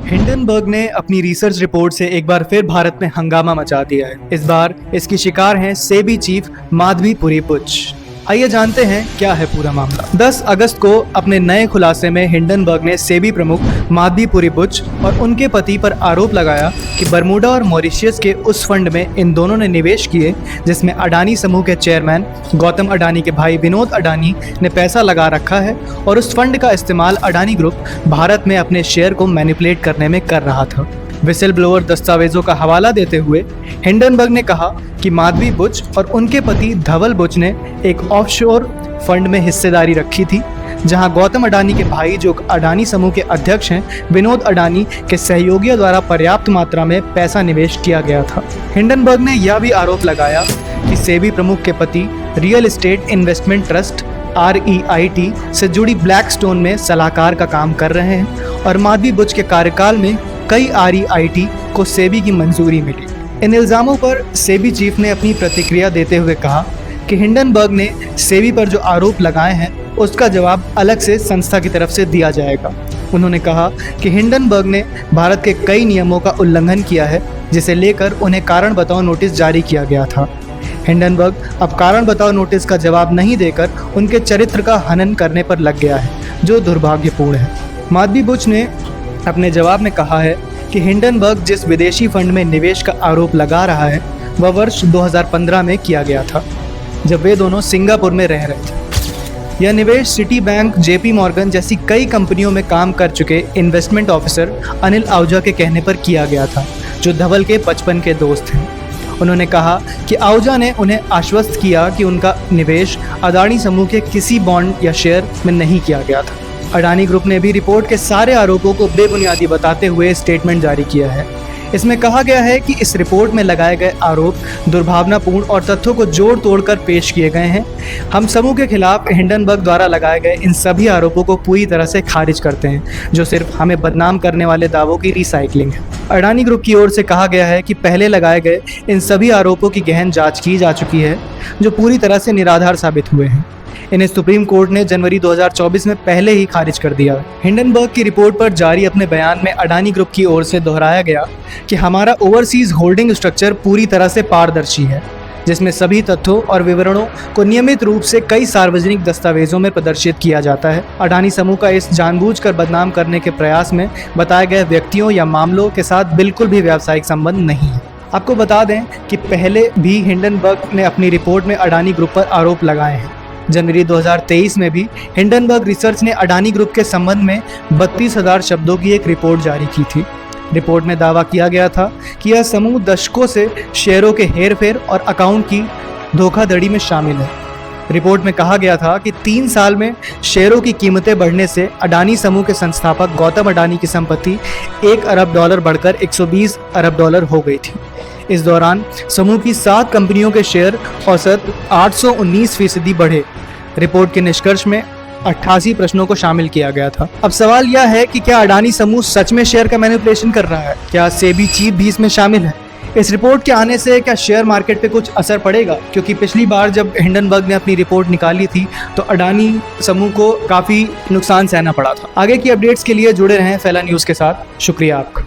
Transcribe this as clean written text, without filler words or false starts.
Hindenburg ने अपनी research report से एक बार फिर भारत में हंगामा मचा दिया है। इस बार इसकी शिकार हैं सेबी चीफ माधवीपुरी बुच। आइए जानते हैं क्या है पूरा मामला। 10 अगस्त को अपने नए खुलासे में हिंडनबर्ग ने सेबी प्रमुख माधवीपुरी बुच और उनके पति पर आरोप लगाया कि बरमूडा और मॉरिशस के उस फंड में इन दोनों ने निवेश किए जिसमें अडानी समूह के चेयरमैन गौतम अडानी के भाई विनोद अडानी ने पैसा लगा रखा है और उस फंड का इस्तेमाल अडानी ग्रुप भारत में अपने शेयर को मैनिपुलेट करने में कर रहा था। विसल ब्लोअर दस्तावेजों का हवाला देते हुए हिंडनबर्ग ने कहा कि माधवी बुच और उनके पति धवल बुच ने एक ऑफशोर फंड में हिस्सेदारी रखी थी, जहां गौतम अडानी के भाई जो अडानी समूह के अध्यक्ष हैं विनोद अडानी के सहयोगियों द्वारा पर्याप्त मात्रा में पैसा निवेश किया गया था। हिंडनबर्ग ने यह भी आरोप लगाया कि सेबी प्रमुख के पति real estate investment trust REIT से जुड़ी ब्लैकस्टोन में सलाहकार का काम कर रहे हैं और माधवी बुच के कार्यकाल में कई REIT को सेबी की मंजूरी मिली। इन इल्ज़ामों पर सेबी चीफ ने अपनी प्रतिक्रिया देते हुए कहा कि हिंडनबर्ग ने सेबी पर जो आरोप लगाए हैं उसका जवाब अलग से संस्था की तरफ से दिया जाएगा। उन्होंने कहा कि हिंडनबर्ग ने भारत के कई नियमों का उल्लंघन किया है, जिसे लेकर उन्हें कारण बताओ नोटिस जारी किया गया था। हिंडनबर्ग अब कारण बताओ नोटिस का जवाब नहीं देकर उनके चरित्र का हनन करने पर लग गया है, जो दुर्भाग्यपूर्ण है। माधवी बुच ने अपने जवाब में कहा है कि हिंडनबर्ग जिस विदेशी फंड में निवेश का आरोप लगा रहा है वह वर्ष 2015 में किया गया था, जब वे दोनों सिंगापुर में रह रहे थे। यह निवेश सिटी बैंक, JP मॉर्गन जैसी कई कंपनियों में काम कर चुके इन्वेस्टमेंट ऑफिसर अनिल आहूजा के कहने पर किया गया था, जो धवल के बचपन के दोस्त हैं। उन्होंने कहा कि आहूजा ने उन्हें आश्वस्त किया कि उनका निवेश अडानी समूह के किसी बॉन्ड या शेयर में नहीं किया गया था। अडानी ग्रुप ने भी रिपोर्ट के सारे आरोपों को बेबुनियादी बताते हुए स्टेटमेंट जारी किया है। इसमें कहा गया है कि इस रिपोर्ट में लगाए गए आरोप दुर्भावनापूर्ण और तथ्यों को जोड़ तोड़कर पेश किए गए हैं। हम समूह के खिलाफ हिंडनबर्ग द्वारा लगाए गए इन सभी आरोपों को पूरी तरह से खारिज करते हैं, जो सिर्फ हमें बदनाम करने वाले दावों की रिसाइकलिंग है। अडानी ग्रुप की ओर से कहा गया है कि पहले लगाए गए इन सभी आरोपों की गहन जाँच की जा चुकी है, जो पूरी तरह से निराधार साबित हुए हैं। इन्हें सुप्रीम कोर्ट ने जनवरी 2024 में पहले ही खारिज कर दिया। हिंडनबर्ग की रिपोर्ट पर जारी अपने बयान में अडानी ग्रुप की ओर से दोहराया गया कि हमारा ओवरसीज होल्डिंग स्ट्रक्चर पूरी तरह से पारदर्शी है, जिसमें सभी तथ्यों और विवरणों को नियमित रूप से कई सार्वजनिक दस्तावेजों में प्रदर्शित किया जाता है। अडानी समूह का इस जानबूझकर बदनाम करने के प्रयास में बताए गए व्यक्तियों या मामलों के साथ बिल्कुल भी व्यावसायिक संबंध नहीं है। आपको बता दें कि पहले भी हिंडनबर्ग ने अपनी रिपोर्ट में अडानी ग्रुप पर आरोप लगाए हैं। जनवरी 2023 में भी हिंडनबर्ग रिसर्च ने अडानी ग्रुप के संबंध में 32,000 शब्दों की एक रिपोर्ट जारी की थी। रिपोर्ट में दावा किया गया था कि यह समूह दशकों से शेयरों के हेरफेर और अकाउंट की धोखाधड़ी में शामिल है। रिपोर्ट में कहा गया था कि 3 साल में शेयरों की कीमतें बढ़ने से अडानी समूह के संस्थापक गौतम अडानी की संपत्ति $1 अरब बढ़कर $120 अरब हो गई थी। इस दौरान समूह की 7 कंपनियों के शेयर औसत 819% बढ़े। रिपोर्ट के निष्कर्ष में 88 प्रश्नों को शामिल किया गया था। अब सवाल यह है कि क्या अडानी समूह सच में शेयर का मैनिपुलेशन कर रहा है? क्या सेबी चीफ भी इसमें शामिल है? इस रिपोर्ट के आने से क्या शेयर मार्केट पे कुछ असर पड़ेगा? क्योंकि पिछली बार जब हिंडनबर्ग ने अपनी रिपोर्ट निकाली थी तो अडानी समूह को काफ़ी नुकसान सहना पड़ा था। आगे की अपडेट्स के लिए जुड़े रहें फैला न्यूज़ के साथ। शुक्रिया आपका।